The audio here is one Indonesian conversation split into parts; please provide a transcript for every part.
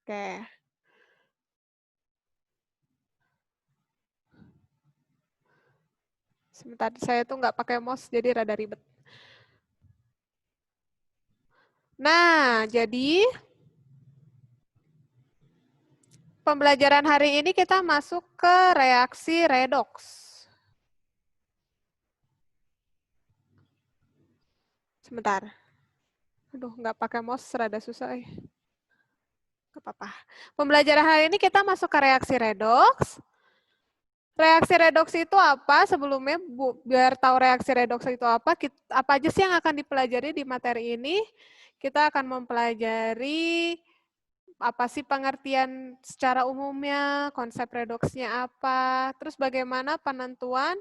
Oke. Sebentar, saya tuh nggak pakai mouse, jadi rada ribet. Nah, jadi pembelajaran hari ini kita masuk ke reaksi redoks. Sebentar. Aduh, nggak pakai mouse, rada susah. Nggak apa-apa. Pembelajaran hari ini kita masuk ke reaksi redoks. Reaksi redoks itu apa? Sebelumnya, biar tahu reaksi redoks itu apa aja sih yang akan dipelajari di materi ini? Kita akan mempelajari apa sih pengertian secara umumnya, konsep redoksnya apa, terus bagaimana penentuan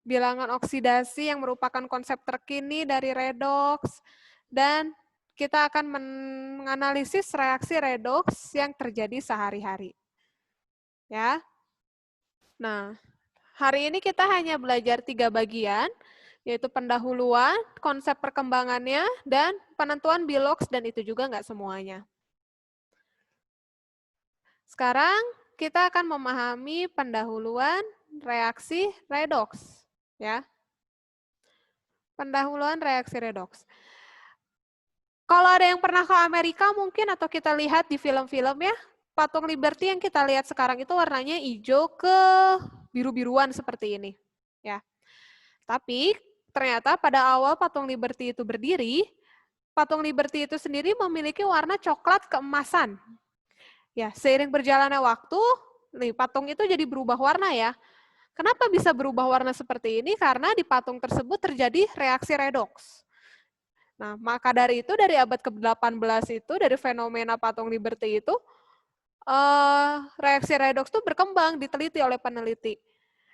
bilangan oksidasi yang merupakan konsep terkini dari redoks, dan kita akan menganalisis reaksi redoks yang terjadi sehari-hari. Ya. Nah, hari ini kita hanya belajar 3 bagian, yaitu pendahuluan, konsep perkembangannya, dan penentuan biloks, dan itu juga nggak semuanya. Sekarang kita akan memahami pendahuluan reaksi redoks. Ya. Pendahuluan reaksi redoks. Kalau ada yang pernah ke Amerika mungkin, atau kita lihat di film-film ya, patung Liberty yang kita lihat sekarang itu warnanya hijau ke biru-biruan seperti ini. Ya. Tapi ternyata pada awal patung Liberty itu berdiri, patung Liberty itu sendiri memiliki warna coklat keemasan. Ya, seiring berjalannya waktu, nih patung itu jadi berubah warna ya. Kenapa bisa berubah warna seperti ini? Karena di patung tersebut terjadi reaksi redoks. Nah, maka dari itu dari abad ke-18 itu, dari fenomena patung Liberty itu, reaksi redoks itu berkembang, diteliti oleh peneliti.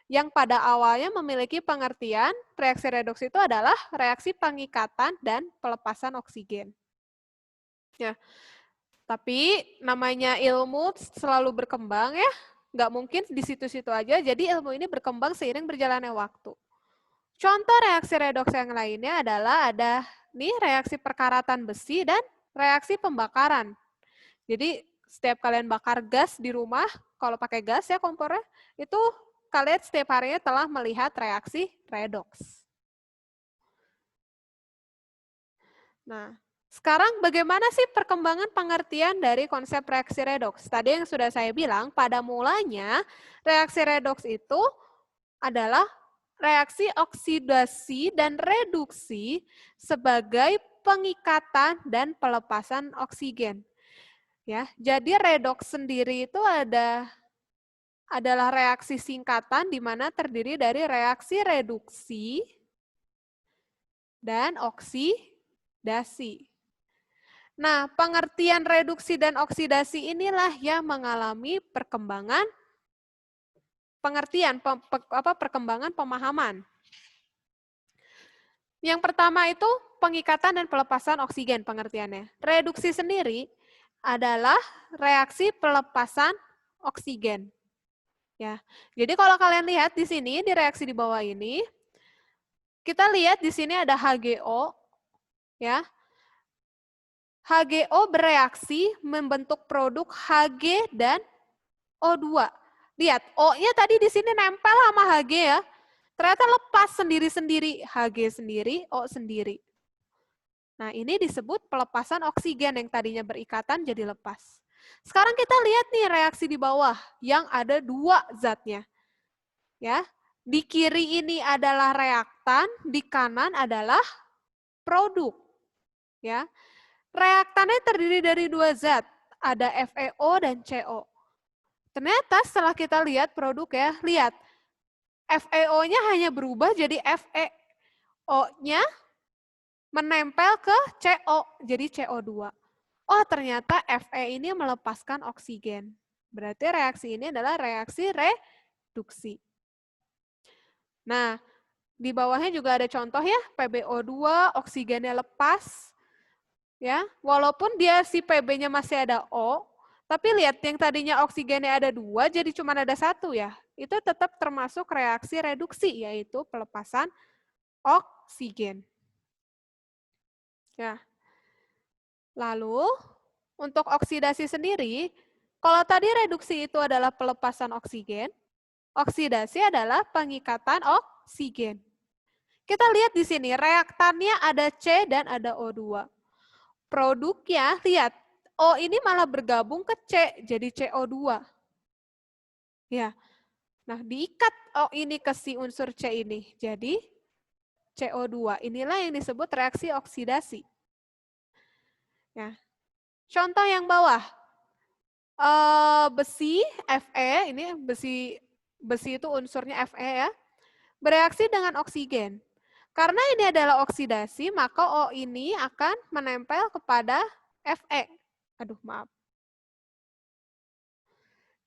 Yang pada awalnya memiliki pengertian reaksi redoks itu adalah reaksi pengikatan dan pelepasan oksigen. Ya, tapi namanya ilmu selalu berkembang ya, nggak mungkin di situ-situ aja, jadi ilmu ini berkembang seiring berjalannya waktu. Contoh reaksi redoks yang lainnya adalah ada nih reaksi perkaratan besi dan reaksi pembakaran. Jadi setiap kalian bakar gas di rumah, kalau pakai gas ya kompornya, itu kalian setiap harinya telah melihat reaksi redoks. Nah, sekarang bagaimana sih perkembangan pengertian dari konsep reaksi redoks? Tadi yang sudah saya bilang, pada mulanya reaksi redoks itu adalah reaksi oksidasi dan reduksi sebagai pengikatan dan pelepasan oksigen. Ya, jadi redoks sendiri itu adalah reaksi singkatan di mana terdiri dari reaksi reduksi dan oksidasi. Nah, pengertian reduksi dan oksidasi inilah yang mengalami perkembangan pengertian, perkembangan pemahaman. Yang pertama itu pengikatan dan pelepasan oksigen pengertiannya. Reduksi sendiri adalah reaksi pelepasan oksigen. Ya. Jadi kalau kalian lihat di sini, di reaksi di bawah ini, kita lihat di sini ada HGO, ya. HGO bereaksi membentuk produk Hg dan O2. Lihat, O-nya tadi di sini nempel sama Hg ya. Ternyata lepas sendiri-sendiri, Hg sendiri, O sendiri. Nah, ini disebut pelepasan oksigen yang tadinya berikatan jadi lepas. Sekarang kita lihat nih reaksi di bawah yang ada 2 zatnya. Ya, di kiri ini adalah reaktan, di kanan adalah produk. Ya, reaktannya terdiri dari 2 zat, ada FeO dan CO. Ternyata setelah kita lihat produk ya, lihat FeO-nya hanya berubah jadi FeO-nya menempel ke CO, jadi CO2. Oh, ternyata Fe ini melepaskan oksigen. Berarti reaksi ini adalah reaksi reduksi. Nah, di bawahnya juga ada contoh ya, PbO2, oksigennya lepas. Ya, walaupun dia si Pb-nya masih ada O, tapi lihat yang tadinya oksigennya ada 2, jadi cuma ada 1 ya. Itu tetap termasuk reaksi reduksi, yaitu pelepasan oksigen. Ya. Lalu, Untuk oksidasi sendiri, kalau tadi reduksi itu adalah pelepasan oksigen, oksidasi adalah pengikatan oksigen. Kita lihat di sini, reaktannya ada C dan ada O2. Produknya, lihat, O ini malah bergabung ke C, jadi CO2. Ya, nah diikat O ini ke si unsur C ini, jadi CO2. Inilah yang disebut reaksi oksidasi. Ya. Contoh yang bawah, besi Fe, ini besi itu unsurnya Fe ya, bereaksi dengan oksigen. Karena ini adalah oksidasi, maka O ini akan menempel kepada Fe. Aduh, maaf.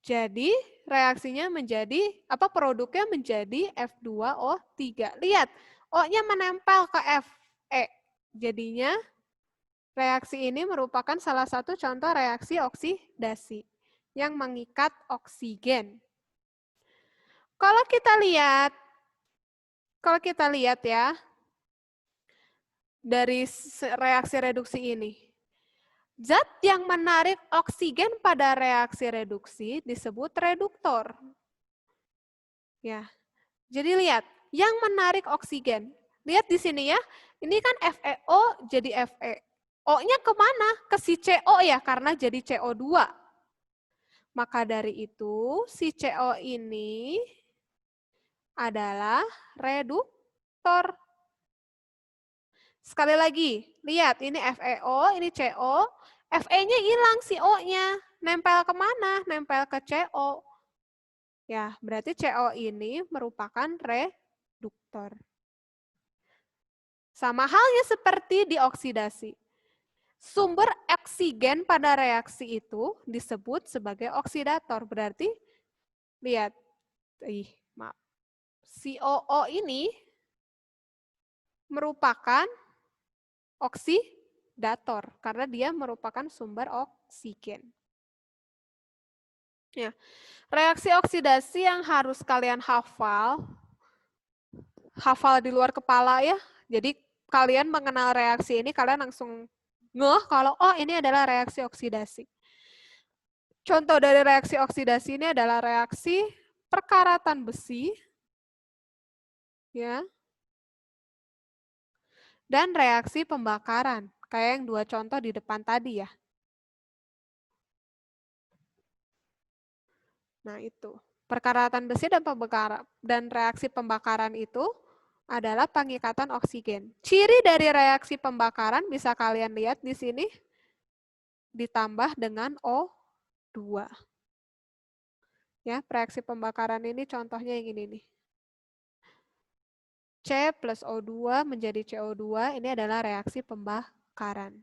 Jadi reaksinya menjadi, produknya menjadi F2O3. Lihat, O-nya menempel ke Fe. Jadinya reaksi ini merupakan salah satu contoh reaksi oksidasi yang mengikat oksigen. Kalau kita lihat ya, dari reaksi reduksi ini, zat yang menarik oksigen pada reaksi reduksi disebut reduktor. Ya, jadi lihat, yang menarik oksigen. Lihat di sini ya, ini kan FeO jadi Fe. O-nya kemana? Ke si CO ya, karena jadi CO2. Maka dari itu, si CO ini adalah reduktor. Sekali lagi, lihat ini FeO, ini CO. Fe-nya hilang si O-nya. Nempel kemana? Nempel ke CO. Ya, berarti CO ini merupakan reduktor. Sama halnya seperti di oksidasi. Sumber oksigen pada reaksi itu disebut sebagai oksidator. Berarti, lihat, maaf. Si OO ini merupakan oksidator karena dia merupakan sumber oksigen. Ya, reaksi oksidasi yang harus kalian hafal di luar kepala ya. Jadi kalian mengenal reaksi ini, kalian langsung ngeh kalau ini adalah reaksi oksidasi. Contoh dari reaksi oksidasi ini adalah reaksi perkaratan besi, ya, dan reaksi pembakaran, kayak yang dua contoh di depan tadi ya. Nah itu, perkaratan besi dan reaksi pembakaran itu adalah pengikatan oksigen. Ciri dari reaksi pembakaran bisa kalian lihat di sini, ditambah dengan O2. Ya, reaksi pembakaran ini contohnya yang ini nih. C plus O2 menjadi CO2, ini adalah reaksi pembakaran.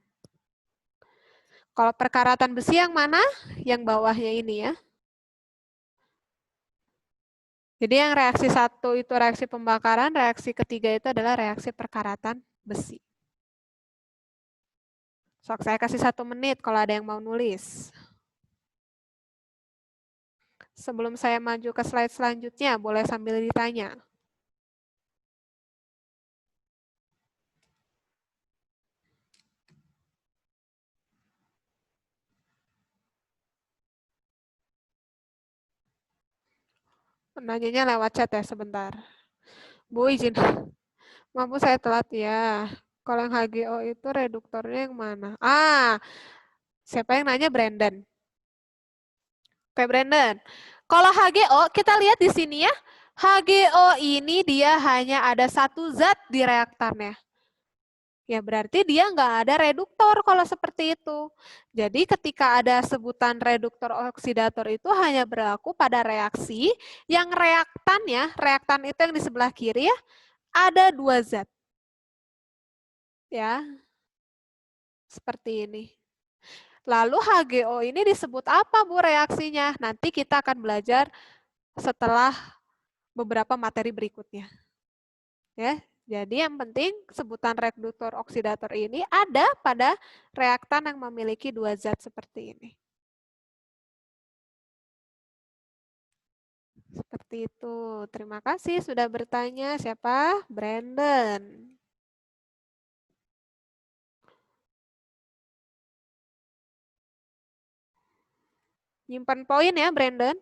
Kalau perkaratan besi yang mana? Yang bawahnya ini ya. Jadi yang reaksi satu itu reaksi pembakaran, reaksi ketiga itu adalah reaksi perkaratan besi. Sok, saya kasih 1 menit kalau ada yang mau nulis. Sebelum saya maju ke slide selanjutnya, boleh sambil ditanya. Nanyanya lewat chat ya, sebentar. Bu, izin. Mampu saya telat ya. Kalau yang HGO itu reduktornya yang mana? Siapa yang nanya? Brandon. Oke, Brandon. Kalau HGO, kita lihat di sini ya. HGO ini dia hanya ada satu zat di reaktornya. Ya berarti dia nggak ada reduktor kalau seperti itu. Jadi ketika ada sebutan reduktor oksidator itu hanya berlaku pada reaksi yang reaktan itu yang di sebelah kiri ya, ada 2 zat. Ya, seperti ini. Lalu HGO ini disebut apa Bu reaksinya? Nanti kita akan belajar setelah beberapa materi berikutnya. Ya, jadi yang penting sebutan reduktor oksidator ini ada pada reaktan yang memiliki 2 zat seperti ini. Seperti itu. Terima kasih sudah bertanya. Siapa? Brandon. Nyimpan poin ya, Brandon.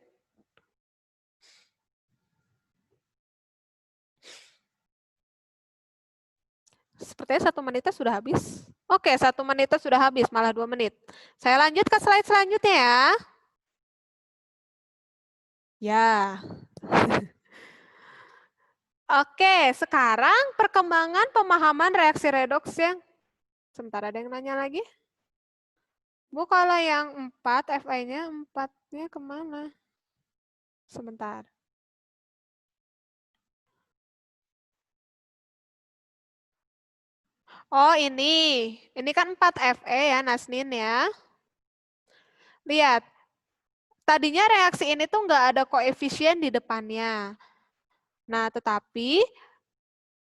Sepertinya 1 menitnya sudah habis. Oke, 1 menitnya sudah habis, malah 2 menit. Saya lanjut ke slide selanjutnya ya. Ya. Oke, sekarang perkembangan pemahaman reaksi redoks yang... Sebentar, ada yang nanya lagi? Bu, kalau yang 4, FI-nya 4-nya kemana? Sebentar. Oh, ini. Ini kan 4 FE ya, Nasnin ya. Lihat. Tadinya reaksi ini tuh nggak ada koefisien di depannya. Nah, tetapi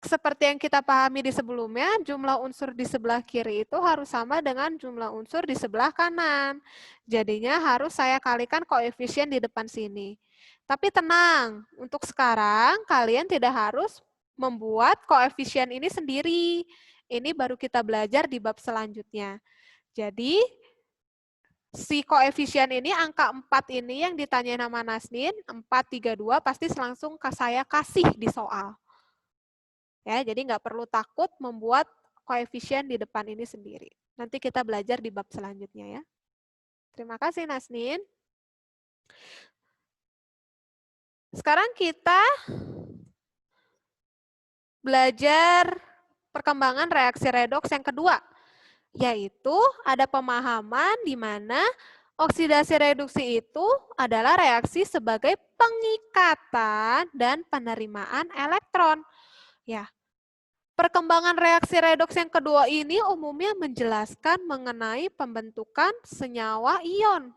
seperti yang kita pahami di sebelumnya, jumlah unsur di sebelah kiri itu harus sama dengan jumlah unsur di sebelah kanan. Jadinya harus saya kalikan koefisien di depan sini. Tapi tenang, untuk sekarang kalian tidak harus membuat koefisien ini sendiri. Ini baru kita belajar di bab selanjutnya. Jadi, si koefisien ini, angka 4 ini yang ditanya nama Nasnin, 432 pasti langsung saya kasih di soal. Ya, jadi nggak perlu takut membuat koefisien di depan ini sendiri. Nanti kita belajar di bab selanjutnya ya. Terima kasih Nasnin. Sekarang kita belajar perkembangan reaksi redoks yang kedua, yaitu ada pemahaman di mana oksidasi reduksi itu adalah reaksi sebagai pengikatan dan penerimaan elektron. Ya, perkembangan reaksi redoks yang kedua ini umumnya menjelaskan mengenai pembentukan senyawa ion.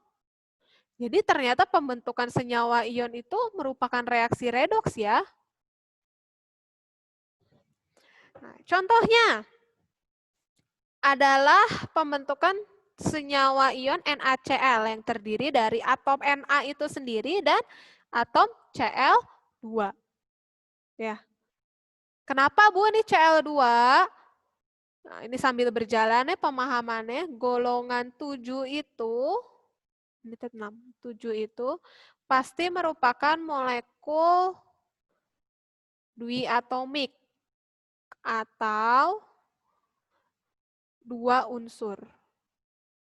Jadi ternyata pembentukan senyawa ion itu merupakan reaksi redoks ya. Nah, contohnya adalah pembentukan senyawa ion NaCl yang terdiri dari atom Na itu sendiri dan atom Cl2. Ya. Kenapa Bu ini Cl2? Nah, ini sambil berjalan ya pemahamannya, golongan 7 itu, ini 6, 7 itu pasti merupakan molekul diatomik atau 2 unsur.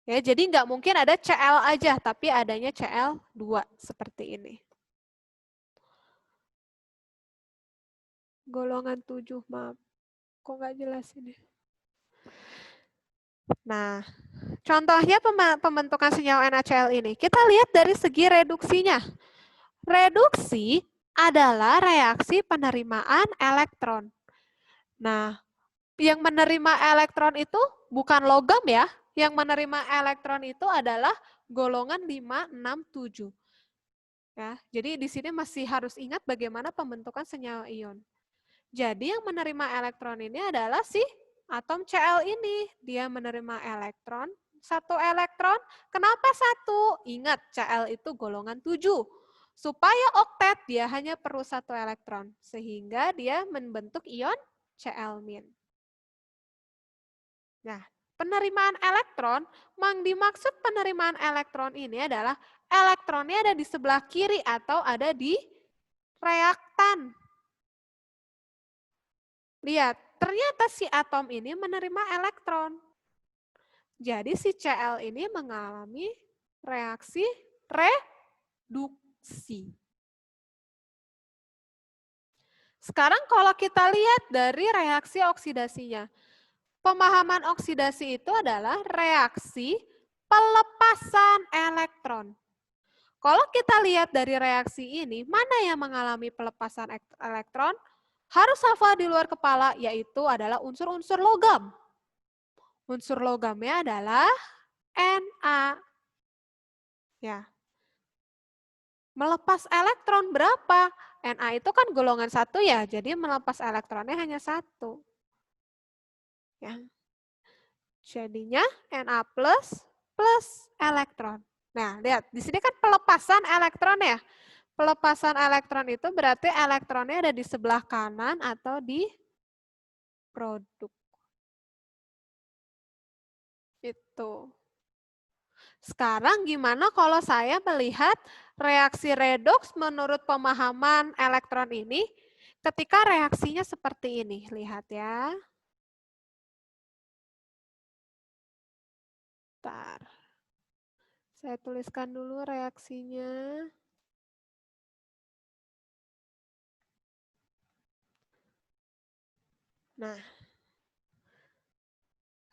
Ya, jadi nggak mungkin ada Cl aja, tapi adanya Cl2 seperti ini. Golongan 7, maaf. Kok nggak jelas ini? Nah, contohnya pembentukan senyawa NaCl ini. Kita lihat dari segi reduksinya. Reduksi adalah reaksi penerimaan elektron. Nah, yang menerima elektron itu bukan logam ya. Yang menerima elektron itu adalah golongan 5, 6, 7. Ya, jadi di sini masih harus ingat bagaimana pembentukan senyawa ion. Jadi yang menerima elektron ini adalah si atom Cl ini. Dia menerima elektron, 1 elektron. Kenapa 1? Ingat, Cl itu golongan 7. Supaya oktet dia hanya perlu 1 elektron. Sehingga dia membentuk ion Cl-. Nah, penerimaan elektron, yang dimaksud penerimaan elektron ini adalah elektronnya ada di sebelah kiri atau ada di reaktan. Lihat, ternyata si atom ini menerima elektron. Jadi si Cl ini mengalami reaksi reduksi. Sekarang kalau kita lihat dari reaksi oksidasinya. Pemahaman oksidasi itu adalah reaksi pelepasan elektron. Kalau kita lihat dari reaksi ini, mana yang mengalami pelepasan elektron? Harus hafal di luar kepala, yaitu adalah unsur-unsur logam. Unsur logamnya adalah Na. Ya. Melepas elektron berapa? Na itu kan golongan 1 ya, jadi melepas elektronnya hanya 1. Ya. Jadinya Na plus elektron. Nah, lihat, di sini kan pelepasan elektron ya. Pelepasan elektron itu berarti elektronnya ada di sebelah kanan atau di produk. Itu. Sekarang gimana kalau saya melihat reaksi redoks menurut pemahaman elektron ini ketika reaksinya seperti ini. Lihat ya. Bentar. Saya tuliskan dulu reaksinya. Nah,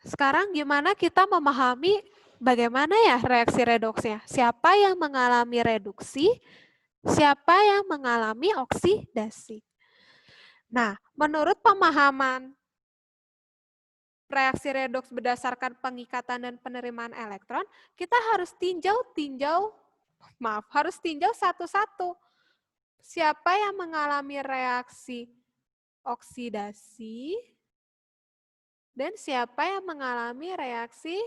sekarang gimana kita memahami bagaimana ya reaksi redoksnya? Siapa yang mengalami reduksi? Siapa yang mengalami oksidasi? Nah, menurut pemahaman reaksi redoks berdasarkan pengikatan dan penerimaan elektron, kita harus harus tinjau satu-satu. Siapa yang mengalami reaksi oksidasi dan siapa yang mengalami reaksi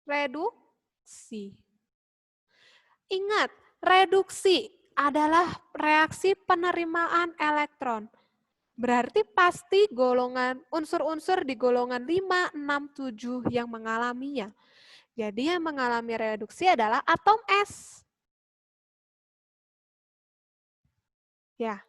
reduksi. Ingat, reduksi adalah reaksi penerimaan elektron. Berarti pasti golongan unsur-unsur di golongan 5, 6, 7 yang mengalaminya. Jadi yang mengalami reduksi adalah atom S. Ya.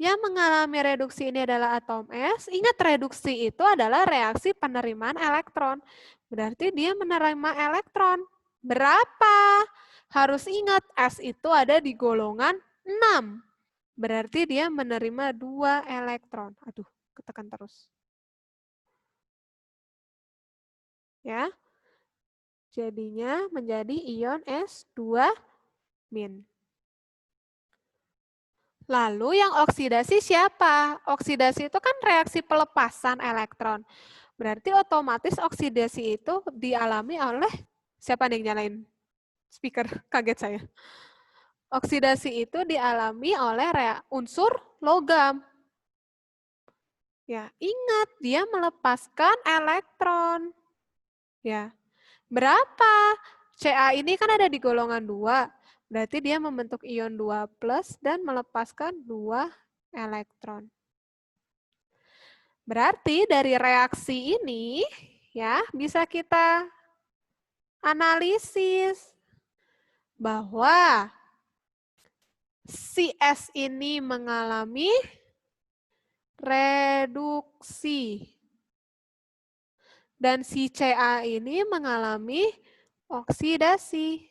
Yang mengalami reduksi ini adalah atom S. Ingat, reduksi itu adalah reaksi penerimaan elektron. Berarti dia menerima elektron. Berapa? Harus ingat, S itu ada di golongan 6. Berarti dia menerima 2 elektron. Aduh, ketekan terus. Ya. Jadinya menjadi ion S2-. Lalu yang oksidasi siapa? Oksidasi itu kan reaksi pelepasan elektron. Berarti otomatis oksidasi itu dialami oleh, siapa nih yang nyalain speaker? Kaget saya. Oksidasi itu dialami oleh unsur logam. Ya, ingat dia melepaskan elektron. Ya. Berapa? Ca ini kan ada di golongan 2. Berarti dia membentuk ion 2+ dan melepaskan 2 elektron. Berarti dari reaksi ini ya bisa kita analisis bahwa si S ini mengalami reduksi dan si Ca ini mengalami oksidasi.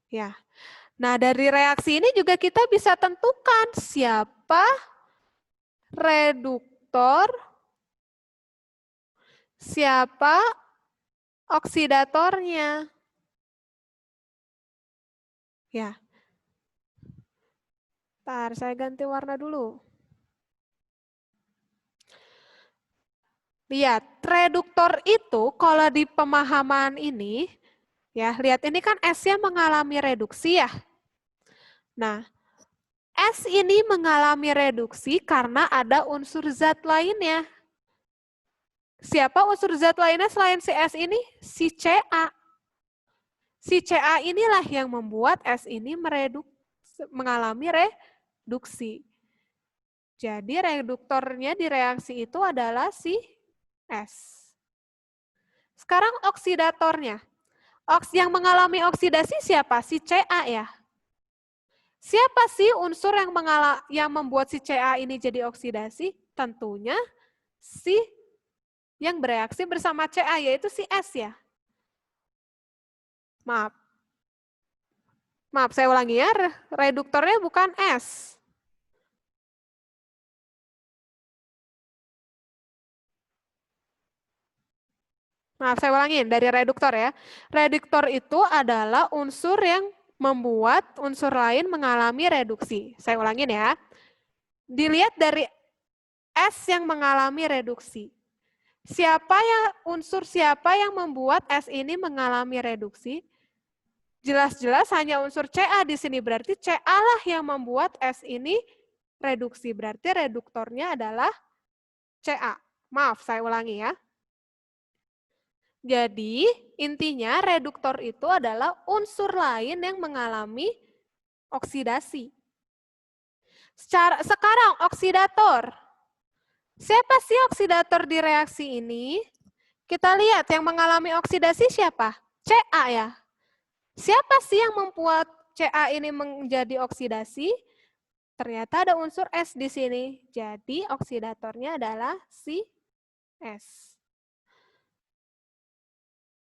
Ya. Nah, dari reaksi ini juga kita bisa tentukan siapa reduktor, siapa oksidatornya. Ya. Bentar, saya ganti warna dulu. Lihat, reduktor itu kalau di pemahaman ini, ya lihat ini kan S-nya mengalami reduksi ya. Nah, S ini mengalami reduksi karena ada unsur zat lainnya. Siapa unsur zat lainnya selain si S ini? Si Ca. Si Ca inilah yang membuat S ini mengalami reduksi. Jadi reduktornya di reaksi itu adalah si S. Sekarang oksidatornya. Yang mengalami oksidasi siapa? Si Ca ya. Siapa sih unsur yang membuat si Ca ini jadi oksidasi? Tentunya si yang bereaksi bersama Ca, yaitu si S ya. Maaf, saya ulangi ya, reduktornya bukan S. Maaf, saya ulangin dari reduktor ya. Reduktor itu adalah unsur yang membuat unsur lain mengalami reduksi. Saya ulangin ya. Dilihat dari S yang mengalami reduksi. Unsur siapa yang membuat S ini mengalami reduksi? Jelas-jelas hanya unsur Ca di sini. Berarti Ca lah yang membuat S ini reduksi. Berarti reduktornya adalah Ca. Maaf, saya ulangi ya. Jadi, intinya reduktor itu adalah unsur lain yang mengalami oksidasi. Sekarang oksidator. Siapa sih oksidator di reaksi ini? Kita lihat yang mengalami oksidasi siapa? Ca ya. Siapa sih yang membuat Ca ini menjadi oksidasi? Ternyata ada unsur S di sini. Jadi oksidatornya adalah si S.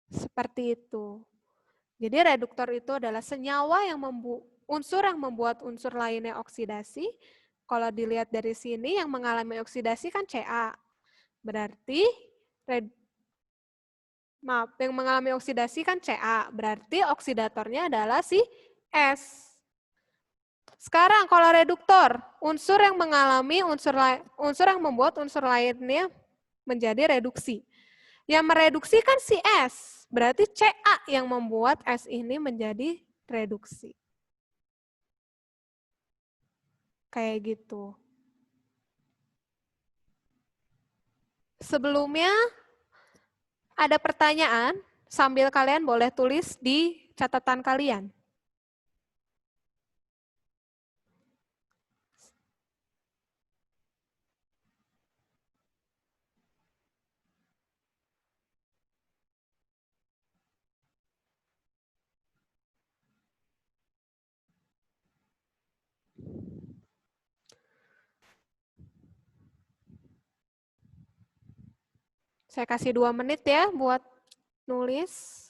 Seperti itu. Jadi reduktor itu adalah senyawa yang unsur yang membuat unsur lainnya oksidasi. Kalau dilihat dari sini yang mengalami oksidasi kan Ca. Berarti yang mengalami oksidasi kan Ca. Berarti oksidatornya adalah si S. Sekarang kalau reduktor, unsur yang membuat unsur lainnya menjadi reduksi. Yang mereduksi kan si S. Berarti Ca yang membuat S ini menjadi reduksi. Kayak gitu. Sebelumnya ada pertanyaan, sambil kalian boleh tulis di catatan kalian. Saya kasih 2 menit ya buat nulis.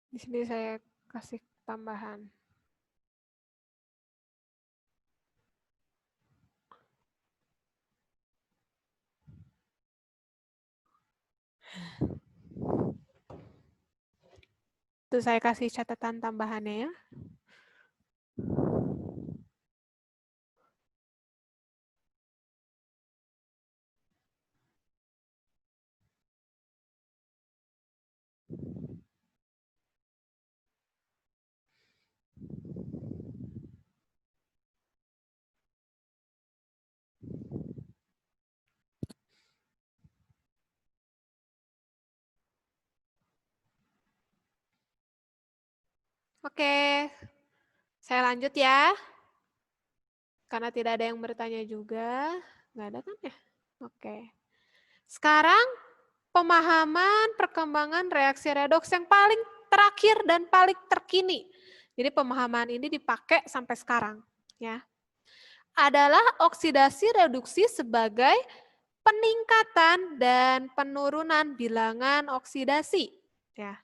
Di sini saya kasih tambahan. Itu saya kasih catatan tambahannya ya. Oke, saya lanjut ya. Karena tidak ada yang bertanya juga. Nggak ada kan ya? Oke. Sekarang pemahaman perkembangan reaksi redoks yang paling terakhir dan paling terkini. Jadi pemahaman ini dipakai sampai sekarang. Ya, adalah oksidasi reduksi sebagai peningkatan dan penurunan bilangan oksidasi. Ya,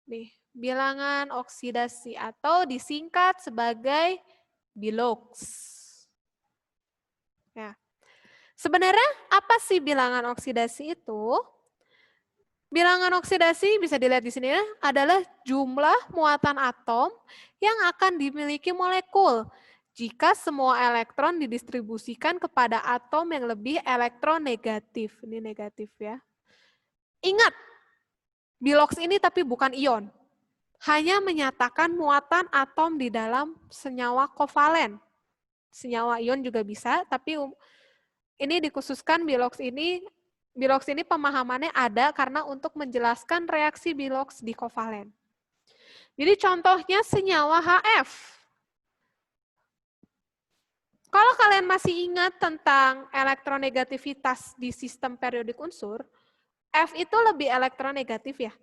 nih bilangan oksidasi atau disingkat sebagai bilox. Ya. Sebenarnya apa sih bilangan oksidasi itu? Bilangan oksidasi bisa dilihat di sini ya, adalah jumlah muatan atom yang akan dimiliki molekul jika semua elektron didistribusikan kepada atom yang lebih elektronegatif. Ini negatif ya. Ingat, bilox ini tapi bukan ion. Hanya menyatakan muatan atom di dalam senyawa kovalen. Senyawa ion juga bisa, tapi ini dikhususkan bilox ini pemahamannya ada karena untuk menjelaskan reaksi bilox di kovalen. Jadi contohnya senyawa HF. Kalau kalian masih ingat tentang elektronegativitas di sistem periodik unsur, F itu lebih elektronegatif ya.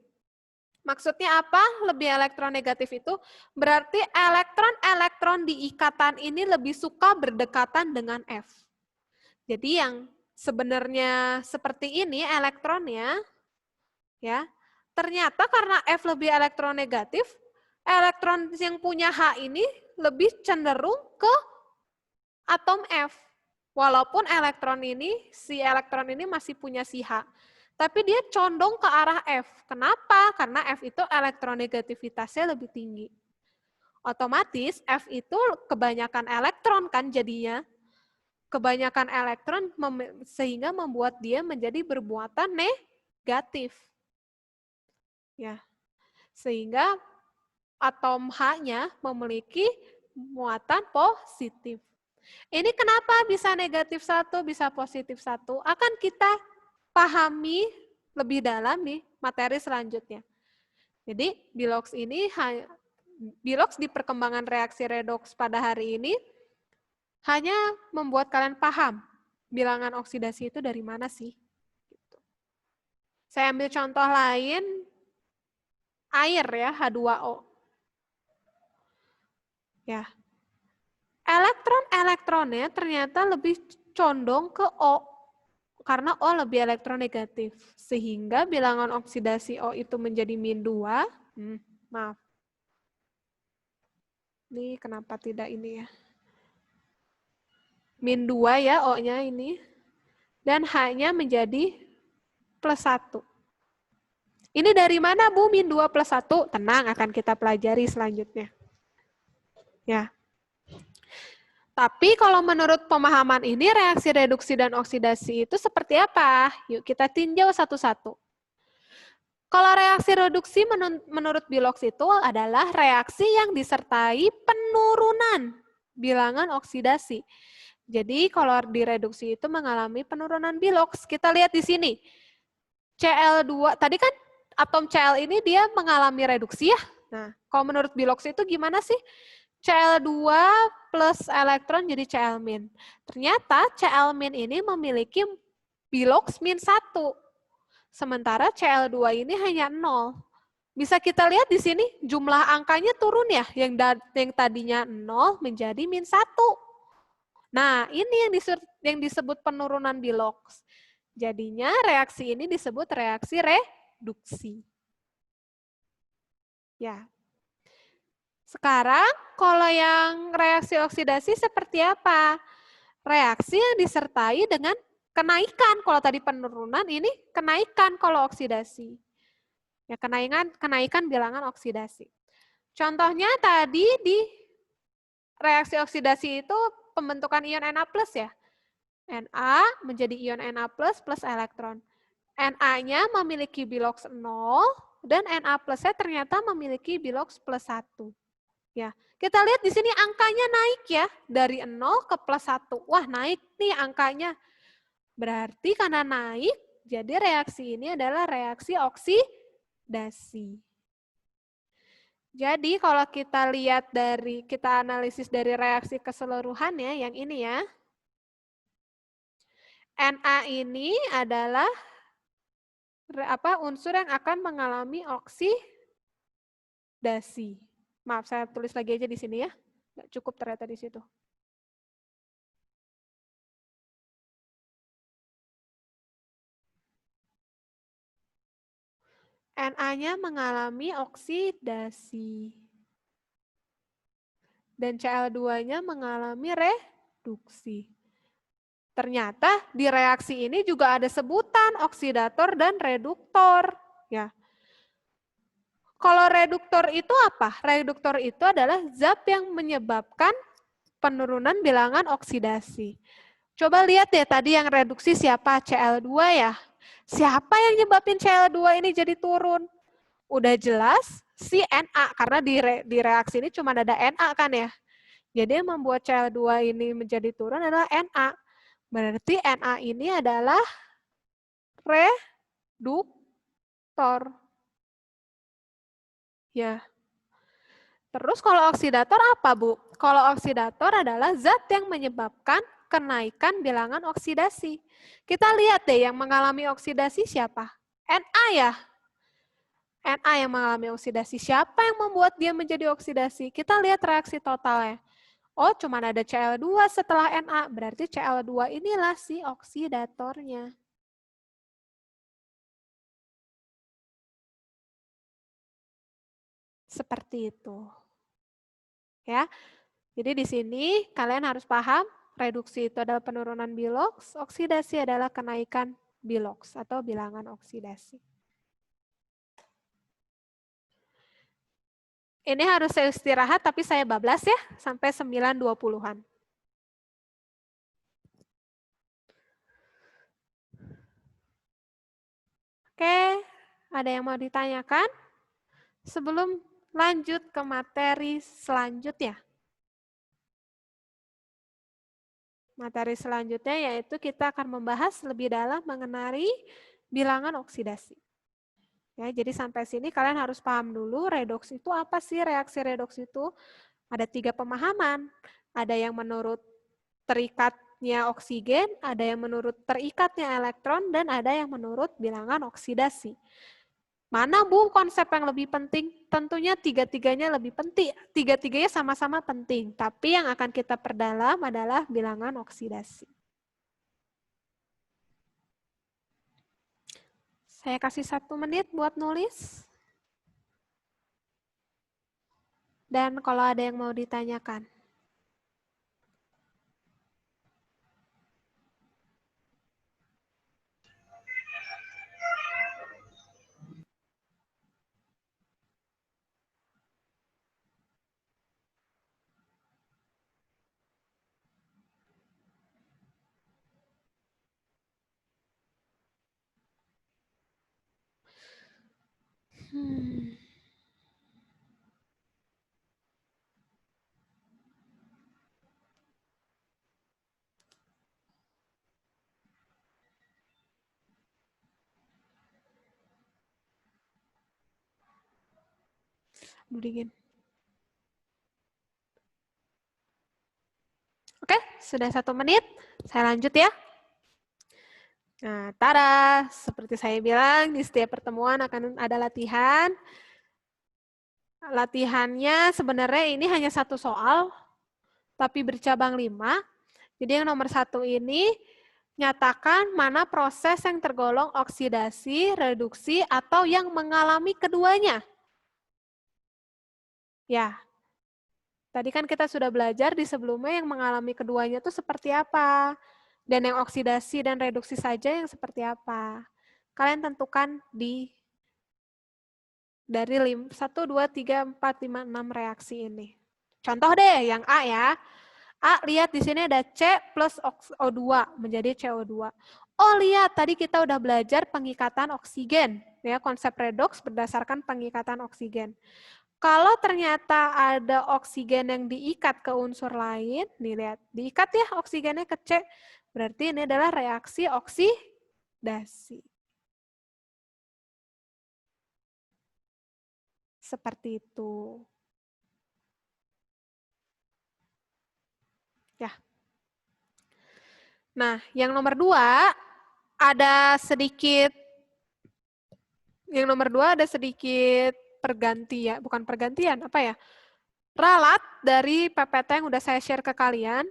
Maksudnya apa? Lebih elektronegatif itu berarti elektron-elektron di ikatan ini lebih suka berdekatan dengan F. Jadi yang sebenarnya seperti ini elektronnya, Ya. Ternyata karena F lebih elektronegatif, elektron yang punya H ini lebih cenderung ke atom F. Walaupun si elektron ini masih punya si H. Tapi dia condong ke arah F. Kenapa? Karena F itu elektronegativitasnya lebih tinggi. Otomatis F itu kebanyakan elektron kan jadinya. Kebanyakan elektron sehingga membuat dia menjadi bermuatan negatif. Ya. Sehingga atom H-nya memiliki muatan positif. Ini kenapa bisa negatif 1, bisa positif 1? Akan kita pahami lebih dalam di materi selanjutnya. Jadi, Bilox di perkembangan reaksi redoks pada hari ini hanya membuat kalian paham bilangan oksidasi itu dari mana sih. Saya ambil contoh lain, air ya, H2O. Ya. Elektron-elektronnya ternyata lebih condong ke O, karena O lebih elektronegatif. Sehingga bilangan oksidasi O itu menjadi -2. Maaf. Ini kenapa tidak ini ya? -2 ya O-nya ini. Dan H-nya menjadi +1. Ini dari mana Bu, -2 + 1? Tenang, akan kita pelajari selanjutnya. Ya. Tapi kalau menurut pemahaman ini, reaksi reduksi dan oksidasi itu seperti apa? Yuk kita tinjau satu-satu. Kalau reaksi reduksi menurut Bilox itu adalah reaksi yang disertai penurunan bilangan oksidasi. Jadi kalau direduksi itu mengalami penurunan Bilox. Kita lihat di sini. Cl2, tadi kan atom Cl ini dia mengalami reduksi ya. Nah, kalau menurut Bilox itu gimana sih? Cl2 plus elektron jadi Cl-. Ternyata Cl- ini memiliki Bilox -1. Sementara Cl2 ini hanya 0. Bisa kita lihat di sini jumlah angkanya turun ya, yang tadinya 0 menjadi -1. Nah, ini yang disebut penurunan Bilox. Jadinya reaksi ini disebut reaksi reduksi. Ya. Sekarang kalau yang reaksi oksidasi seperti apa? Reaksi yang disertai dengan kenaikan. Kalau tadi penurunan, ini kenaikan kalau oksidasi. Ya, kenaikan bilangan oksidasi. Contohnya tadi di reaksi oksidasi itu pembentukan ion Na+ ya. Na menjadi ion Na+ plus elektron. Na-nya memiliki Bilox 0 dan Na+-nya ternyata memiliki Bilox +1. Ya, kita lihat di sini angkanya naik ya, dari 0 ke +1. Wah, naik nih angkanya. Berarti karena naik, jadi reaksi ini adalah reaksi oksidasi. Jadi kalau kita lihat kita analisis dari reaksi keseluruhannya, yang ini ya. Na ini adalah unsur yang akan mengalami oksidasi. Maaf, saya tulis lagi aja di sini ya. Nggak cukup ternyata di situ. Na-nya mengalami oksidasi. Dan Cl2-nya mengalami reduksi. Ternyata di reaksi ini juga ada sebutan oksidator dan reduktor. Ya. Kalau reduktor itu apa? Reduktor itu adalah zat yang menyebabkan penurunan bilangan oksidasi. Coba lihat deh tadi yang reduksi siapa? Cl2 ya. Siapa yang nyebabin Cl2 ini jadi turun? Udah jelas si Na, karena di reaksi ini cuma ada Na kan ya. Jadi yang membuat Cl2 ini menjadi turun adalah Na. Berarti Na ini adalah reduktor. Ya. Terus kalau oksidator apa, Bu? Kalau oksidator adalah zat yang menyebabkan kenaikan bilangan oksidasi. Kita lihat deh yang mengalami oksidasi siapa? Na ya. Na yang mengalami oksidasi. Siapa yang membuat dia menjadi oksidasi? Kita lihat reaksi totalnya. Oh, cuma ada Cl2 setelah Na. Berarti Cl2 inilah si oksidatornya. Seperti itu. Ya. Jadi di sini kalian harus paham, reduksi itu adalah penurunan bilox, oksidasi adalah kenaikan bilox atau bilangan oksidasi. Ini harus saya istirahat, tapi saya bablas ya, sampai 9.20-an. Oke, ada yang mau ditanyakan? Sebelum lanjut ke materi selanjutnya. Materi selanjutnya yaitu kita akan membahas lebih dalam mengenai bilangan oksidasi. Ya, jadi sampai sini kalian harus paham dulu redoks itu apa sih, reaksi redoks itu. Ada 3 pemahaman. Ada yang menurut terikatnya oksigen, ada yang menurut terikatnya elektron, dan ada yang menurut bilangan oksidasi. Mana Bu konsep yang lebih penting? Tentunya tiga-tiganya lebih penting. Tiga-tiganya sama-sama penting. Tapi yang akan kita perdalam adalah bilangan oksidasi. Saya kasih 1 menit buat nulis. Dan kalau ada yang mau ditanyakan. Dingin. Oke, sudah 1 menit. Saya lanjut ya. Nah, tada, seperti saya bilang, di setiap pertemuan akan ada latihan. Latihannya sebenarnya ini hanya 1 soal, tapi bercabang 5. Jadi yang nomor 1 ini, nyatakan mana proses yang tergolong oksidasi, reduksi, atau yang mengalami keduanya. Ya, tadi kan kita sudah belajar di sebelumnya yang mengalami keduanya itu seperti apa. Dan yang oksidasi dan reduksi saja yang seperti apa. Kalian tentukan dari 1, 2, 3, 4, 5, 6 reaksi ini. Contoh deh yang A ya. A, lihat di sini ada C plus O2 menjadi CO2. Oh, lihat tadi kita udah belajar pengikatan oksigen. Ya, konsep redoks berdasarkan pengikatan oksigen. Kalau ternyata ada oksigen yang diikat ke unsur lain, nih lihat, diikat ya oksigennya ke C, berarti ini adalah reaksi oksidasi. Seperti itu. Ya. Nah, yang nomor 2 ada sedikit pergantian, bukan pergantian, apa ya? Ralat dari PPT yang udah saya share ke kalian.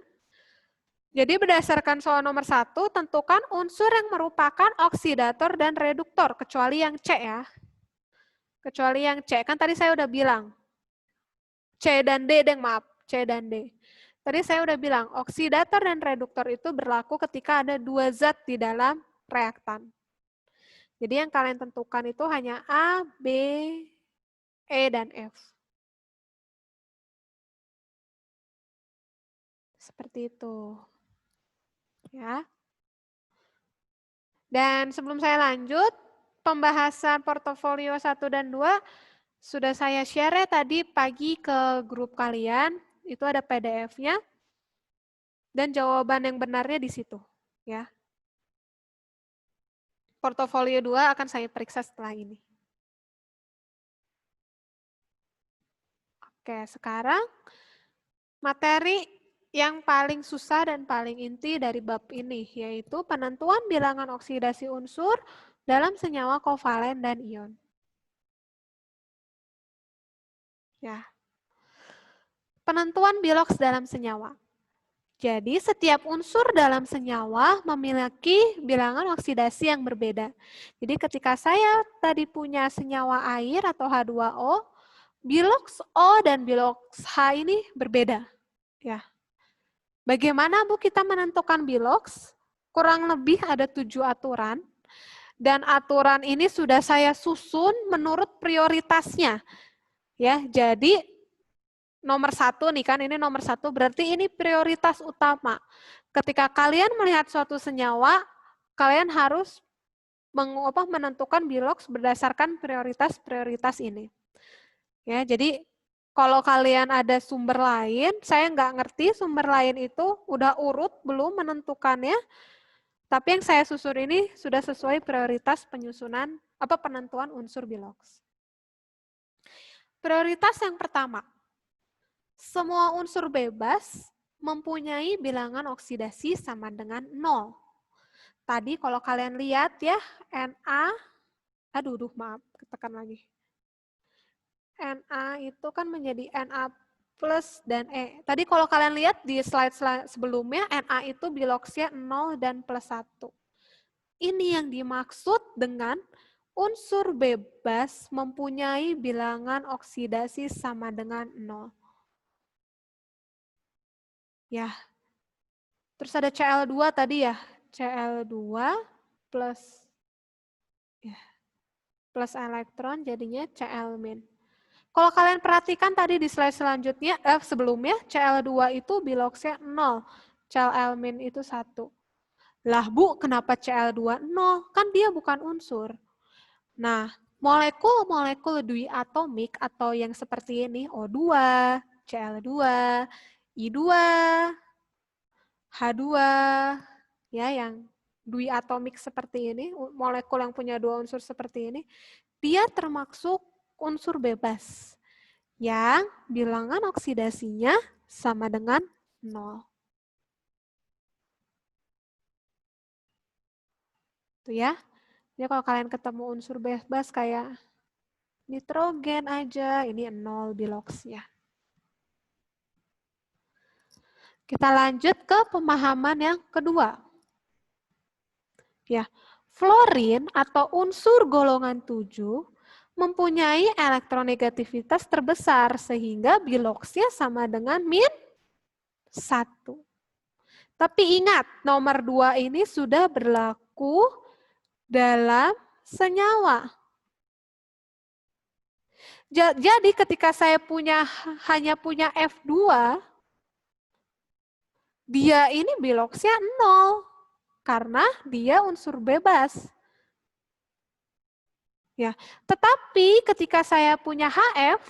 Jadi berdasarkan soal nomor 1, tentukan unsur yang merupakan oksidator dan reduktor, kecuali yang C ya. Kecuali yang C, kan tadi saya udah bilang. C dan D, maaf, C dan D. Tadi saya udah bilang, oksidator dan reduktor itu berlaku ketika ada 2 zat di dalam reaktan. Jadi yang kalian tentukan itu hanya A, B, E, dan F. Seperti itu. Ya. Dan sebelum saya lanjut, pembahasan portofolio 1 dan 2 sudah saya share tadi pagi ke grup kalian. Itu ada PDF-nya. Dan jawaban yang benarnya di situ. Ya. Portofolio 2 akan saya periksa setelah ini. Oke, sekarang materi yang paling susah dan paling inti dari bab ini, yaitu penentuan bilangan oksidasi unsur dalam senyawa kovalen dan ion. Ya. Penentuan biloks dalam senyawa. Jadi setiap unsur dalam senyawa memiliki bilangan oksidasi yang berbeda. Jadi ketika saya tadi punya senyawa air atau H2O, Bilox O dan bilox H ini berbeda. Ya. Bagaimana Bu kita menentukan bilox? Kurang lebih ada 7 aturan. Dan aturan ini sudah saya susun menurut prioritasnya. Ya, jadi nomor 1 nih kan, ini nomor 1 berarti ini prioritas utama. Ketika kalian melihat suatu senyawa, kalian harus menentukan bilox berdasarkan prioritas-prioritas ini. Ya, jadi kalau kalian ada sumber lain, saya nggak ngerti sumber lain itu udah urut belum menentukannya, tapi yang saya susun ini sudah sesuai prioritas penyusunan penentuan unsur bilox. Prioritas yang pertama, semua unsur bebas mempunyai bilangan oksidasi sama dengan 0. Tadi kalau kalian lihat ya, Na, maaf, ketekan lagi. Na itu kan menjadi Na plus dan E. Tadi kalau kalian lihat di slide sebelumnya, Na itu biloxnya 0 dan plus 1. Ini yang dimaksud dengan unsur bebas mempunyai bilangan oksidasi sama dengan 0. Ya. Terus ada Cl2 tadi ya. Cl2 plus plus elektron jadinya Cl-. Kalau kalian perhatikan tadi di slide selanjutnya, sebelumnya Cl2 itu biloxnya 0, Cl- itu 1. Lah Bu, kenapa Cl2 0? Kan dia bukan unsur. Nah, molekul-molekul diatomik atau yang seperti ini, O2, Cl2, I2, H2, ya yang diatomik seperti ini, molekul yang punya 2 unsur seperti ini, dia termasuk unsur bebas yang bilangan oksidasinya sama dengan 0. Tuh ya. Jadi kalau kalian ketemu unsur bebas kayak nitrogen aja, ini 0 biloxnya. Kita lanjut ke pemahaman yang kedua. Ya, fluorin atau unsur golongan 7 mempunyai elektronegativitas terbesar sehingga biloxnya sama dengan -1. Tapi ingat, nomor 2 ini sudah berlaku dalam senyawa. Jadi ketika saya hanya punya F2, dia ini biloxnya 0 karena dia unsur bebas. Ya, tetapi ketika saya punya HF,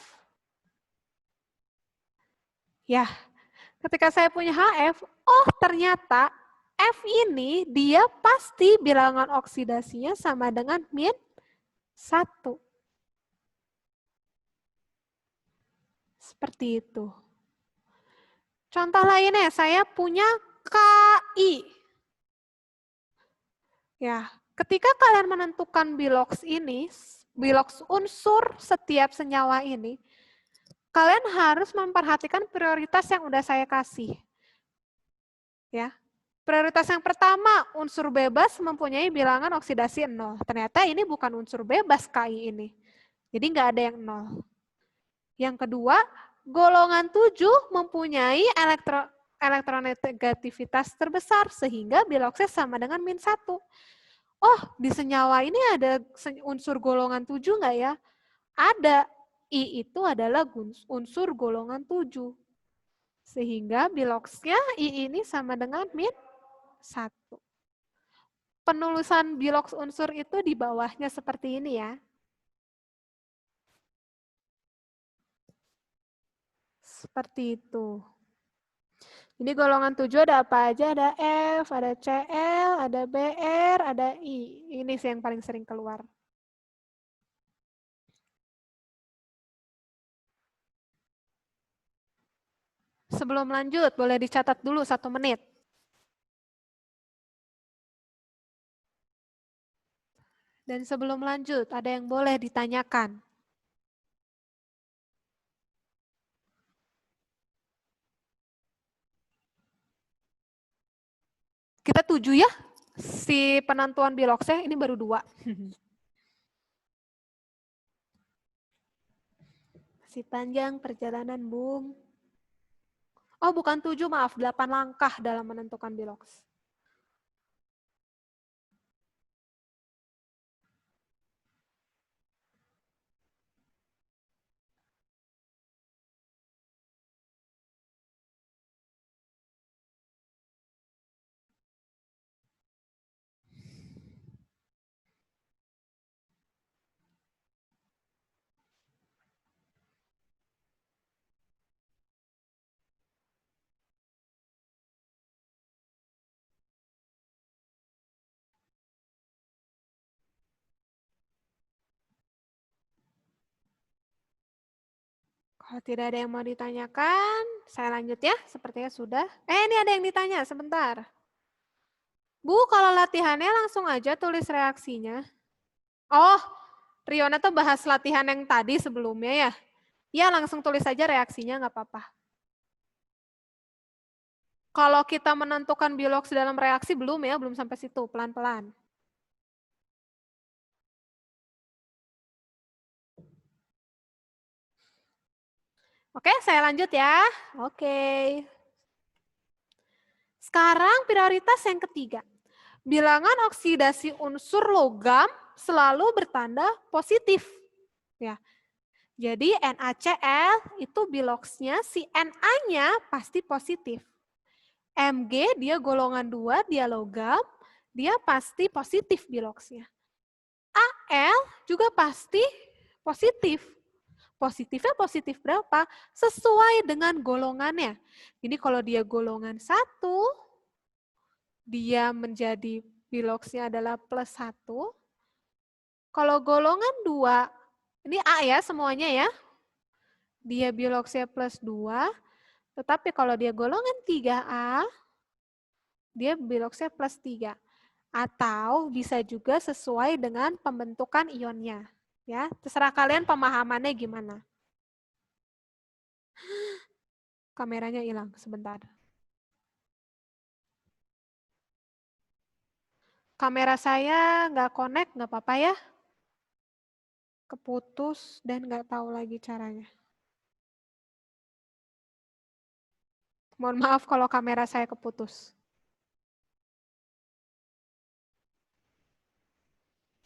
ya, ketika saya punya HF, ternyata F ini dia pasti bilangan oksidasinya sama dengan -1. Seperti itu. Contoh lainnya, saya punya Ki. Ya, ketika kalian menentukan bilox ini, bilox unsur setiap senyawa ini, kalian harus memperhatikan prioritas yang udah saya kasih. Ya. Prioritas yang pertama, unsur bebas mempunyai bilangan oksidasi 0. Ternyata ini bukan unsur bebas Ki ini. Jadi nggak ada yang 0. Yang kedua, golongan 7 mempunyai elektronegativitas terbesar sehingga biloxnya sama dengan -1. Oh, di senyawa ini ada unsur golongan 7 nggak ya? Ada. I itu adalah unsur golongan 7. Sehingga biloxnya I ini sama dengan -1. Penulisan bilox unsur itu di bawahnya seperti ini ya. Seperti itu. Ini golongan 7 ada apa aja? Ada F, ada Cl, ada Br, ada I. Ini sih yang paling sering keluar. Sebelum lanjut, boleh dicatat dulu 1 menit. Dan sebelum lanjut, ada yang boleh ditanyakan? Kita 7 ya, si penentuan biloxnya, ini baru 2. Masih panjang perjalanan, Bung. Oh, bukan 7, maaf. 8 langkah dalam menentukan bilox. Kalau tidak ada yang mau ditanyakan, saya lanjut ya. Sepertinya sudah. Ini ada yang ditanya, sebentar. Bu, kalau latihannya langsung aja tulis reaksinya. Oh, Riona tuh bahas latihan yang tadi sebelumnya ya. Ya, langsung tulis aja reaksinya, nggak apa-apa. Kalau kita menentukan bilox dalam reaksi, belum ya, belum sampai situ, pelan-pelan. Oke, saya lanjut ya. Oke. Sekarang prioritas yang ketiga. Bilangan oksidasi unsur logam selalu bertanda positif. Ya. Jadi NaCl itu biloxnya, si Na-nya pasti positif. Mg dia golongan 2, dia logam, dia pasti positif biloxnya. Al juga pasti positif. Positifnya positif berapa? Sesuai dengan golongannya. Jadi kalau dia golongan 1, dia menjadi biloxnya adalah +1. Kalau golongan 2, ini A ya semuanya ya. Dia biloxnya +2, tetapi kalau dia golongan 3A, dia biloxnya +3. Atau bisa juga sesuai dengan pembentukan ionnya. Ya, terserah kalian pemahamannya gimana. Kameranya hilang sebentar. Kamera saya nggak connect, nggak apa-apa ya. Keputus dan nggak tahu lagi caranya. Mohon maaf kalau kamera saya keputus.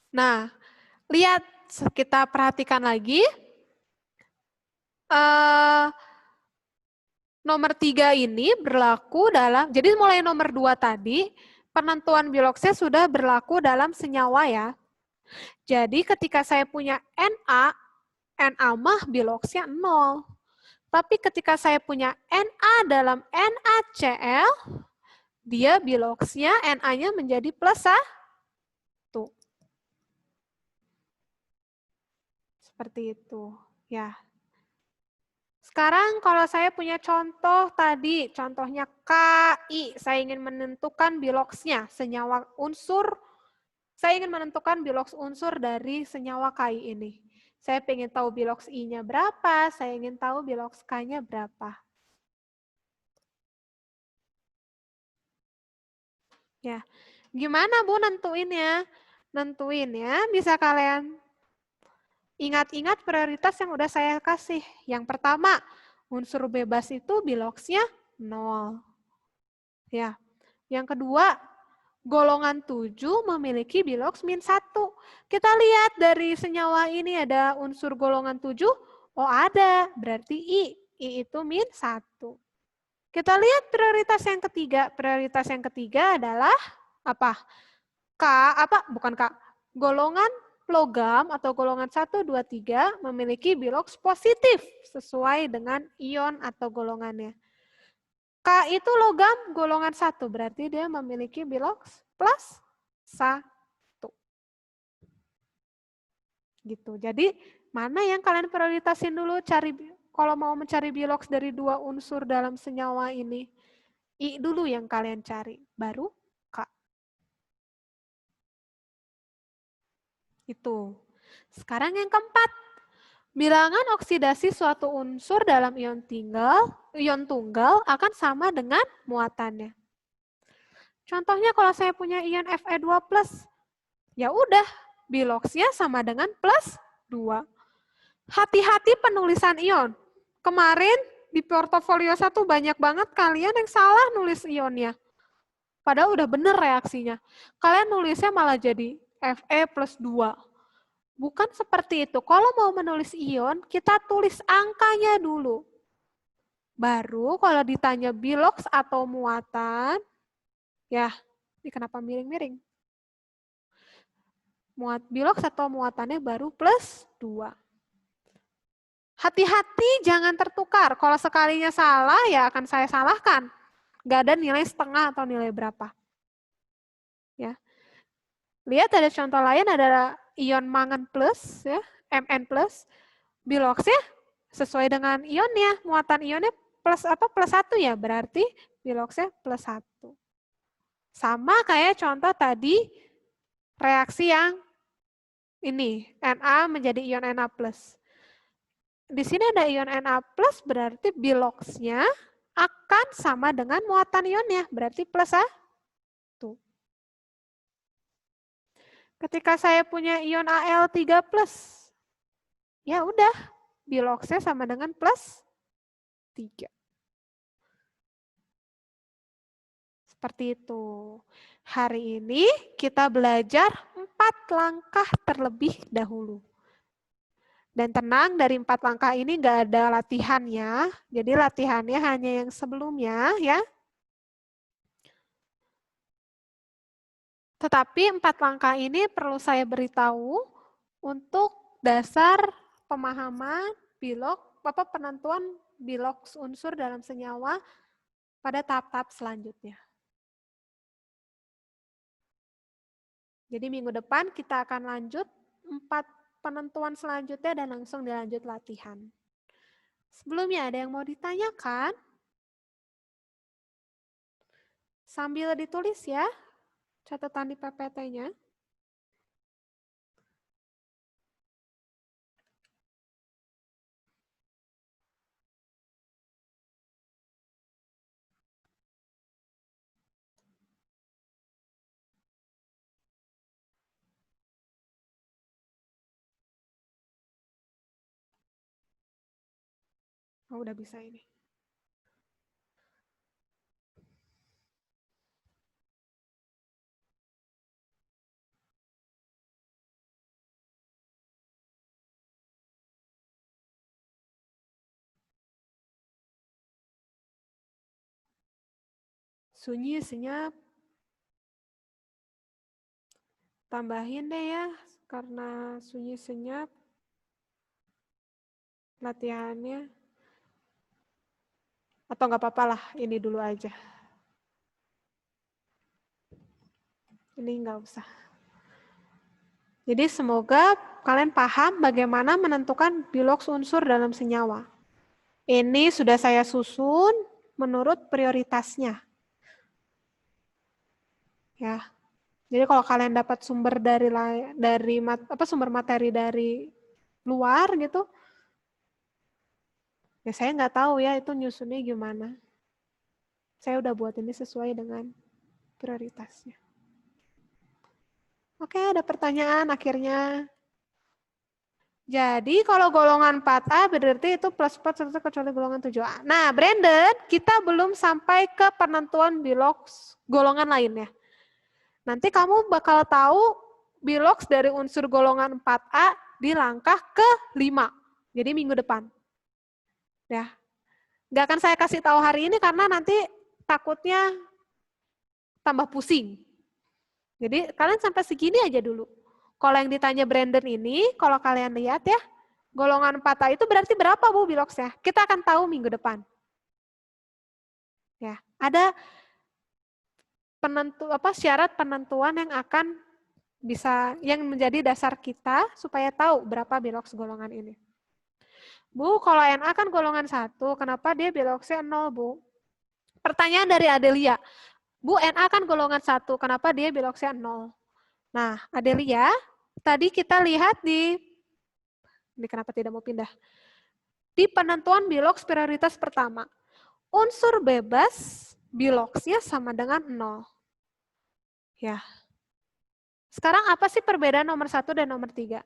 Nah, lihat, kita perhatikan lagi. Nomor 3 ini berlaku dalam, jadi mulai nomor 2 tadi, penentuan biloxnya sudah berlaku dalam senyawa ya. Jadi ketika saya punya Na mah biloxnya 0. Tapi ketika saya punya Na dalam NaCl, dia biloxnya Na-nya menjadi +1. Seperti itu. Ya. Sekarang kalau saya punya contoh tadi, contohnya Ki, saya ingin menentukan biloxnya, senyawa unsur, saya ingin menentukan bilox unsur dari senyawa Ki ini. Saya ingin tahu bilox I-nya berapa, saya ingin tahu bilox K-nya berapa. Ya, gimana Bu nentuinnya? Nentuinnya bisa kalian ingat-ingat prioritas yang udah saya kasih. Yang pertama, unsur bebas itu biloxnya 0. Ya. Yang kedua, golongan 7 memiliki bilox -1. Kita lihat dari senyawa ini ada unsur golongan 7, oh ada, berarti I. I itu -1. Kita lihat prioritas yang ketiga. Prioritas yang ketiga adalah apa? Bukan K. Golongan logam atau golongan 1, 2, 3 memiliki bilox positif sesuai dengan ion atau golongannya. K itu logam golongan 1, berarti dia memiliki bilox +1. Gitu. Jadi mana yang kalian prioritasin dulu cari kalau mau mencari bilox dari 2 unsur dalam senyawa ini? I dulu yang kalian cari, baru K. Itu. Sekarang yang keempat, bilangan oksidasi suatu unsur dalam ion tunggal akan sama dengan muatannya. Contohnya kalau saya punya ion Fe2+, ya udah, biloxnya sama dengan +2. Hati-hati penulisan ion. Kemarin di portofolio 1 banyak banget kalian yang salah nulis ionnya. Padahal udah bener reaksinya. Kalian nulisnya malah jadi Fe plus 2. Bukan seperti itu. Kalau mau menulis ion, kita tulis angkanya dulu. Baru kalau ditanya bilox atau muatan, ya, ini kenapa miring-miring? Bilox atau muatannya baru plus 2. Hati-hati jangan tertukar. Kalau sekalinya salah, ya akan saya salahkan. Nggak ada nilai setengah atau nilai berapa. Ya. Lihat ada contoh lain, ada ion mangan plus, ya, Mn plus. Biloxnya sesuai dengan ionnya, muatan ionnya plus apa? Plus 1 ya, berarti biloxnya plus 1. Sama kayak contoh tadi, reaksi yang ini, Na menjadi ion Na plus. Di sini ada ion Na plus, berarti biloxnya akan sama dengan muatan ionnya, berarti plus 1. Ketika saya punya ion Al3+, ya udah, biloxnya sama dengan plus 3. Seperti itu. Hari ini kita belajar 4 langkah terlebih dahulu. Dan tenang, dari 4 langkah ini nggak ada latihannya. Jadi latihannya hanya yang sebelumnya, ya. Tetapi 4 langkah ini perlu saya beritahu untuk dasar pemahaman penentuan bilox unsur dalam senyawa pada tahap-tahap selanjutnya. Jadi minggu depan kita akan lanjut 4 penentuan selanjutnya dan langsung dilanjut latihan. Sebelumnya ada yang mau ditanyakan? Sambil ditulis ya, catatan di PPT-nya. Oh, udah bisa ini. Sunyi, senyap. Tambahin deh ya, karena sunyi senyap latihannya. Atau nggak apa-apa lah, ini dulu aja. Ini nggak usah. Jadi semoga kalian paham bagaimana menentukan bilox unsur dalam senyawa. Ini sudah saya susun menurut prioritasnya. Ya. Jadi kalau kalian dapat sumber sumber materi dari luar gitu, ya saya nggak tahu ya itu nyusunnya gimana. Saya udah buat ini sesuai dengan prioritasnya. Oke, ada pertanyaan akhirnya. Jadi kalau golongan 4A berarti itu plus 4 kecuali golongan 7A. Nah, Brandon, kita belum sampai ke penentuan bilox golongan lainnya. Nanti kamu bakal tahu bilox dari unsur golongan 4A di langkah ke-5. Jadi minggu depan. Ya. Nggak akan saya kasih tahu hari ini karena nanti takutnya tambah pusing. Jadi kalian sampai segini aja dulu. Kalau yang ditanya Brandon ini, kalau kalian lihat ya, golongan 4A itu berarti berapa Bu biloxnya? Kita akan tahu minggu depan. Ya, ada syarat penentuan yang akan yang menjadi dasar kita supaya tahu berapa bilox golongan ini. Bu, kalau Na kan golongan 1, kenapa dia biloxnya 0, Bu? Pertanyaan dari Adelia. Bu, Na kan golongan 1, kenapa dia biloxnya 0? Nah, Adelia, tadi kita lihat ini kenapa tidak mau pindah? Di penentuan bilox prioritas pertama, unsur bebas biloxnya sama dengan 0. Ya. Sekarang apa sih perbedaan nomor 1 dan nomor 3?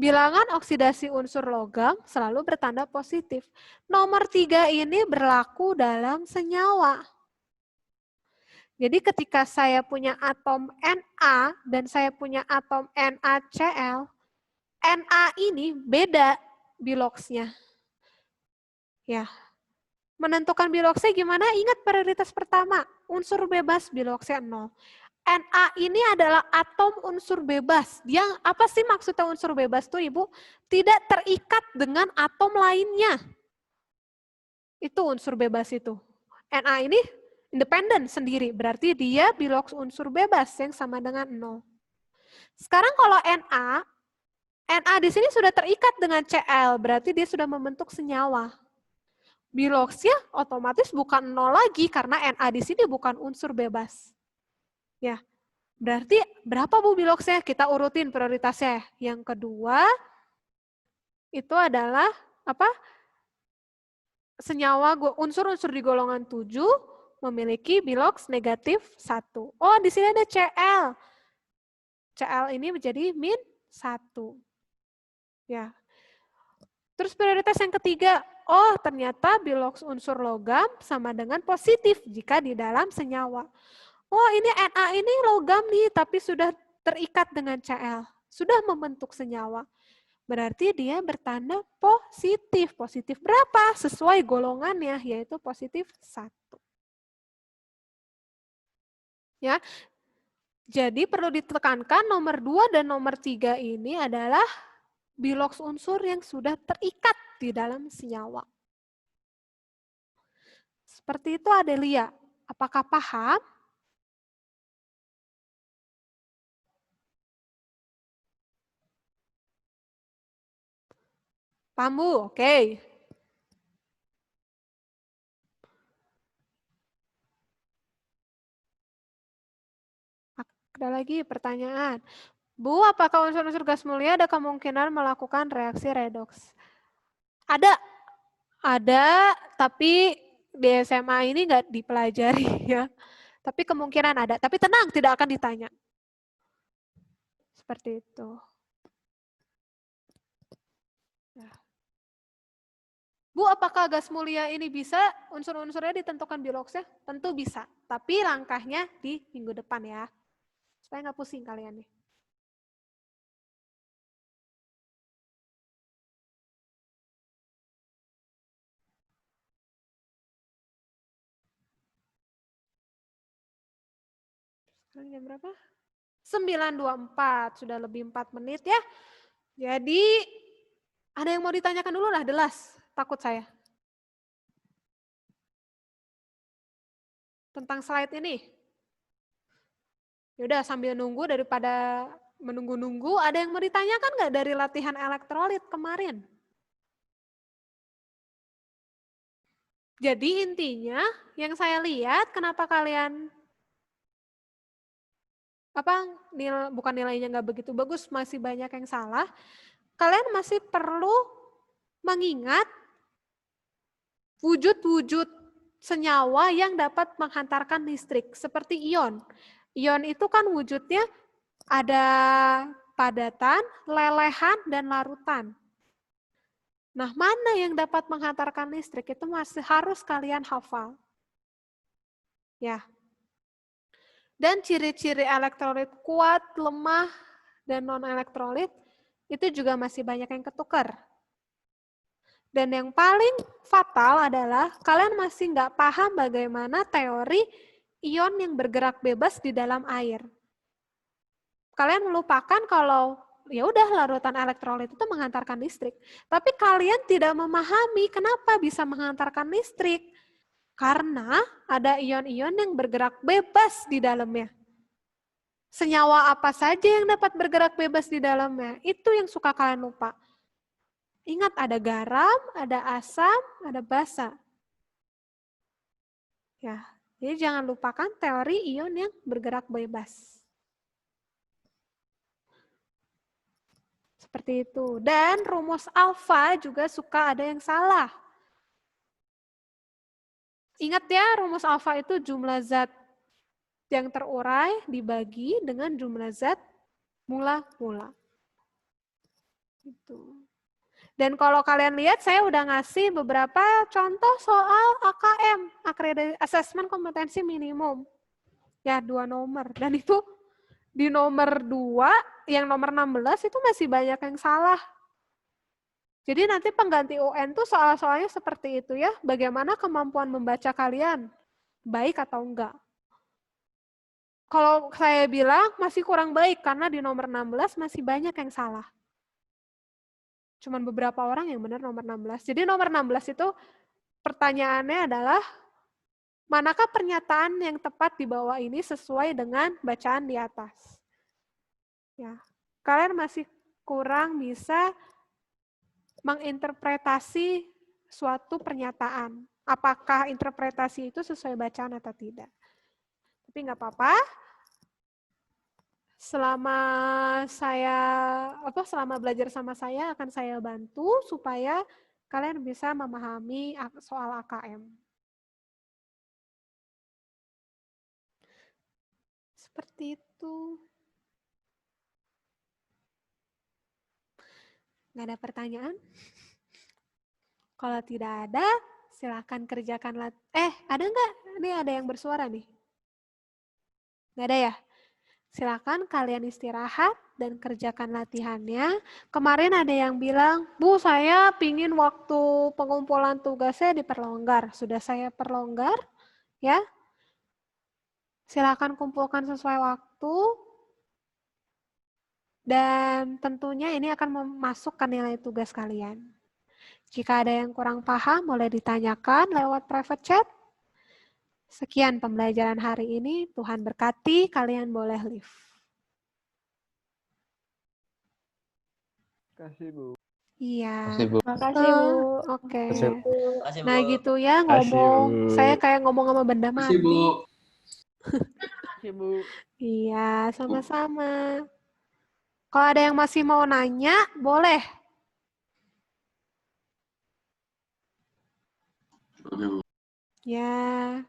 Bilangan oksidasi unsur logam selalu bertanda positif. Nomor 3 ini berlaku dalam senyawa. Jadi ketika saya punya atom Na dan saya punya atom NaCl, Na ini beda biloxnya. Ya. Menentukan biloxnya gimana? Ingat prioritas pertama, unsur bebas biloxnya 0. Na ini adalah atom unsur bebas. Dia apa sih maksudnya unsur bebas tuh, Ibu? Tidak terikat dengan atom lainnya. Itu unsur bebas itu. Na ini independen sendiri, berarti dia bilox unsur bebas yang sama dengan 0. Sekarang kalau Na di sini sudah terikat dengan Cl, berarti dia sudah membentuk senyawa. Biloxnya otomatis bukan 0 lagi karena Na di sini bukan unsur bebas. Ya, berarti berapa Bu biloxnya? Kita urutin prioritasnya. Yang kedua itu adalah apa? Senyawa unsur-unsur di golongan 7 memiliki bilox negatif 1. Oh, di sini ada Cl. Cl ini menjadi min 1. Ya. Terus prioritas yang ketiga, oh ternyata bilox unsur logam sama dengan positif jika di dalam senyawa. Oh ini Na ini logam nih, tapi sudah terikat dengan Cl. Sudah membentuk senyawa. Berarti dia bertanda positif. Positif berapa? Sesuai golongannya, yaitu positif 1. Ya. Jadi perlu ditekankan nomor 2 dan nomor 3 ini adalah bilox unsur yang sudah terikat di dalam senyawa. Seperti itu Adelia. Apakah paham? Paham Bu? Oke. Ada lagi pertanyaan. Bu, apakah unsur-unsur gas mulia ada kemungkinan melakukan reaksi redoks? Ada, tapi di SMA ini nggak dipelajari ya. Tapi kemungkinan ada. Tapi tenang, tidak akan ditanya. Seperti itu. Ya. Bu, apakah gas mulia ini bisa unsur-unsurnya ditentukan biloxnya? Tentu bisa, tapi langkahnya di minggu depan ya. Supaya nggak pusing kalian nih. Sekarang jam berapa? 9.24, sudah lebih 4 menit ya. Jadi, ada yang mau ditanyakan dulu lah, Delas. Takut saya. Tentang slide ini. Yaudah sambil nunggu daripada menunggu-nunggu, ada yang mau ditanyakan nggak dari latihan elektrolit kemarin? Jadi intinya yang saya lihat kenapa kalian bukan nilainya nggak begitu bagus, masih banyak yang salah. Kalian masih perlu mengingat wujud-wujud senyawa yang dapat menghantarkan listrik seperti ion. Ion itu kan wujudnya ada padatan, lelehan, dan larutan. Nah, mana yang dapat menghantarkan listrik itu masih harus kalian hafal. Ya. Dan ciri-ciri elektrolit kuat, lemah, dan non-elektrolit itu juga masih banyak yang ketukar. Dan yang paling fatal adalah kalian masih nggak paham bagaimana teori ion yang bergerak bebas di dalam air. Kalian melupakan kalau ya udah larutan elektrolit itu menghantarkan listrik. Tapi kalian tidak memahami kenapa bisa menghantarkan listrik. Karena ada ion-ion yang bergerak bebas di dalamnya. Senyawa apa saja yang dapat bergerak bebas di dalamnya, itu yang suka kalian lupa. Ingat ada garam, ada asam, ada basa. Ya, jadi jangan lupakan teori ion yang bergerak bebas. Seperti itu. Dan rumus alfa juga suka ada yang salah. Ingat ya, rumus alfa itu jumlah zat yang terurai dibagi dengan jumlah zat mula-mula. Gitu. Dan kalau kalian lihat, saya udah ngasih beberapa contoh soal AKM, Assessment Kompetensi Minimum. Ya, 2 nomor. Dan itu di nomor 2, yang nomor 16 itu masih banyak yang salah. Jadi nanti pengganti UN tuh soal-soalnya seperti itu ya. Bagaimana kemampuan membaca kalian? Baik atau enggak? Kalau saya bilang masih kurang baik karena di nomor 16 masih banyak yang salah. Cuman beberapa orang yang benar nomor 16. Jadi nomor 16 itu pertanyaannya adalah manakah pernyataan yang tepat di bawah ini sesuai dengan bacaan di atas. Ya. Kalian masih kurang bisa menginterpretasi suatu pernyataan. Apakah interpretasi itu sesuai bacaan atau tidak. Tapi nggak apa-apa. Selama belajar sama saya akan saya bantu supaya kalian bisa memahami soal AKM. Seperti itu. Nggak ada pertanyaan? Kalau tidak ada, silakan kerjakan. Ada nggak? Ini ada yang bersuara nih. Nggak ada ya? Silakan kalian istirahat dan kerjakan latihannya. Kemarin ada yang bilang, Bu, saya pingin waktu pengumpulan tugasnya diperlonggar. Sudah saya perlonggar, ya. Silakan kumpulkan sesuai waktu. Dan tentunya ini akan memasukkan nilai tugas kalian. Jika ada yang kurang paham, boleh ditanyakan lewat private chat. Sekian pembelajaran hari ini. Tuhan berkati, kalian boleh leave. Terima kasih, Bu. Iya. Terima kasih, Bu. Oke. Makasih, Bu. Nah gitu ya ngomong. Saya kayak ngomong sama benda mati. Terima kasih, Bu. Iya, sama-sama. Kalau ada yang masih mau nanya, boleh. Ya.